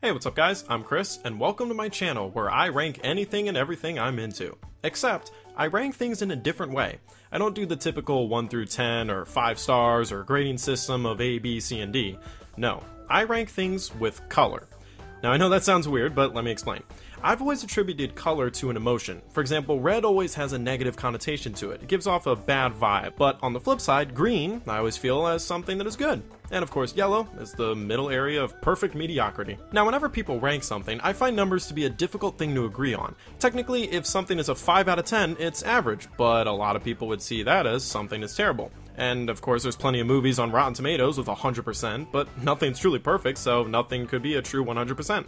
Hey, what's up guys? I'm Chris, and welcome to my channel where I rank anything and everything I'm into. Except, I rank things in a different way. I don't do the typical 1 through 10 or 5 stars or grading system of A, B, C, and D. No, I rank things with color. Now I know that sounds weird, but let me explain. I've always attributed color to an emotion. For example, red always has a negative connotation to it. It gives off a bad vibe. But on the flip side, green I always feel as something that is good. And of course, yellow is the middle area of perfect mediocrity. Now, whenever people rank something, I find numbers to be a difficult thing to agree on. Technically, if something is a 5 out of 10, it's average, but a lot of people would see that as something that's terrible. And of course, there's plenty of movies on Rotten Tomatoes with 100%, but nothing's truly perfect, so nothing could be a true 100%.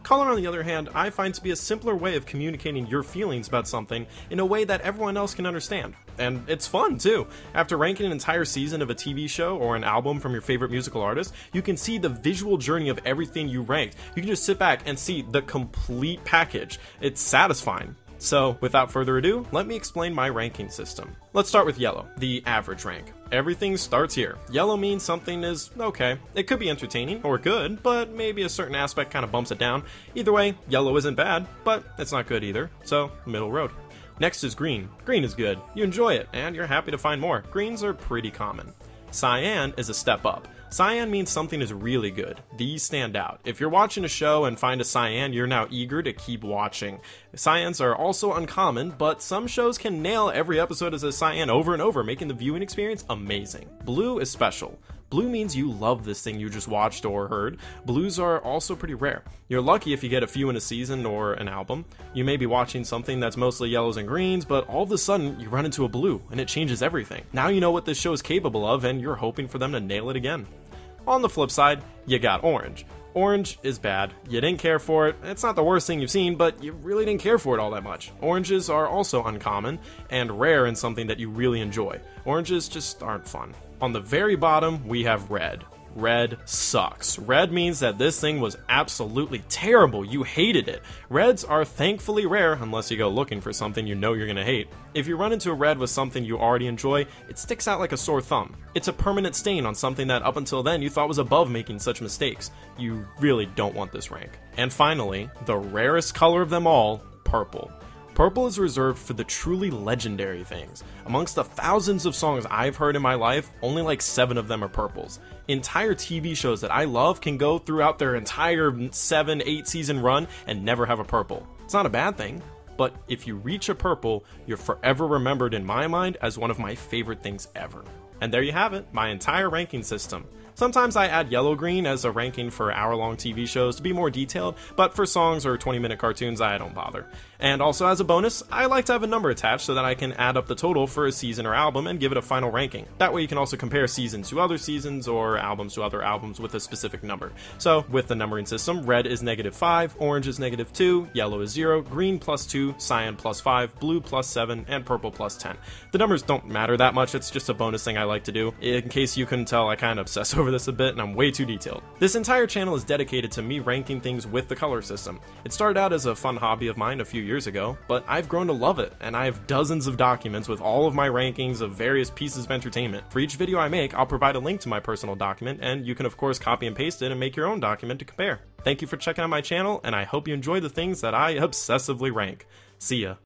Color, on the other hand, I find to be a simpler way of communicating your feelings about something in a way that everyone else can understand. And it's fun, too. After ranking an entire season of a TV show or an album from your favorite musical artist, you can see the visual journey of everything you ranked. You can just sit back and see the complete package. It's satisfying. So, without further ado, let me explain my ranking system. Let's start with yellow, the average rank. Everything starts here. Yellow means something is okay. It could be entertaining or good, but maybe a certain aspect kind of bumps it down. Either way, yellow isn't bad, but it's not good either, so middle road. Next is green. Green is good. You enjoy it, and you're happy to find more. Greens are pretty common. Cyan is a step up. Cyan means something is really good. These stand out. If you're watching a show and find a cyan, you're now eager to keep watching. Cyans are also uncommon, but some shows can nail every episode as a cyan over and over, making the viewing experience amazing. Blue is special. Blue means you love this thing you just watched or heard. Blues are also pretty rare. You're lucky if you get a few in a season or an album. You may be watching something that's mostly yellows and greens, but all of a sudden you run into a blue and it changes everything. Now you know what this show is capable of and you're hoping for them to nail it again. On the flip side, you got orange. Orange is bad. You didn't care for it. It's not the worst thing you've seen, but you really didn't care for it all that much. Oranges are also uncommon and rare in something that you really enjoy. Oranges just aren't fun. On the very bottom, we have red. Red sucks. Red means that this thing was absolutely terrible. You hated it. Reds are thankfully rare unless you go looking for something you know you're gonna hate. If you run into a red with something you already enjoy, it sticks out like a sore thumb. It's a permanent stain on something that up until then you thought was above making such mistakes. You really don't want this rank. And finally, the rarest color of them all, purple. Purple is reserved for the truly legendary things. Amongst the thousands of songs I've heard in my life, only like 7 of them are purples. Entire TV shows that I love can go throughout their entire 7-8 season run and never have a purple. It's not a bad thing, but if you reach a purple, you're forever remembered in my mind as one of my favorite things ever. And there you have it, my entire ranking system. Sometimes I add yellow-green as a ranking for hour-long TV shows to be more detailed, but for songs or 20-minute cartoons, I don't bother. And also as a bonus, I like to have a number attached so that I can add up the total for a season or album and give it a final ranking. That way you can also compare seasons to other seasons or albums to other albums with a specific number. So, with the numbering system, red is -5, orange is -2, yellow is 0, green +2, cyan +5, blue +7, and purple +10. The numbers don't matter that much, it's just a bonus thing I like to do. In case you couldn't tell, I kind of obsess over this a bit and I'm way too detailed. This entire channel is dedicated to me ranking things with the color system. It started out as a fun hobby of mine a few years ago, but I've grown to love it, and I have dozens of documents with all of my rankings of various pieces of entertainment. For each video I make, I'll provide a link to my personal document, and you can of course copy and paste it and make your own document to compare. Thank you for checking out my channel, and I hope you enjoy the things that I obsessively rank. See ya.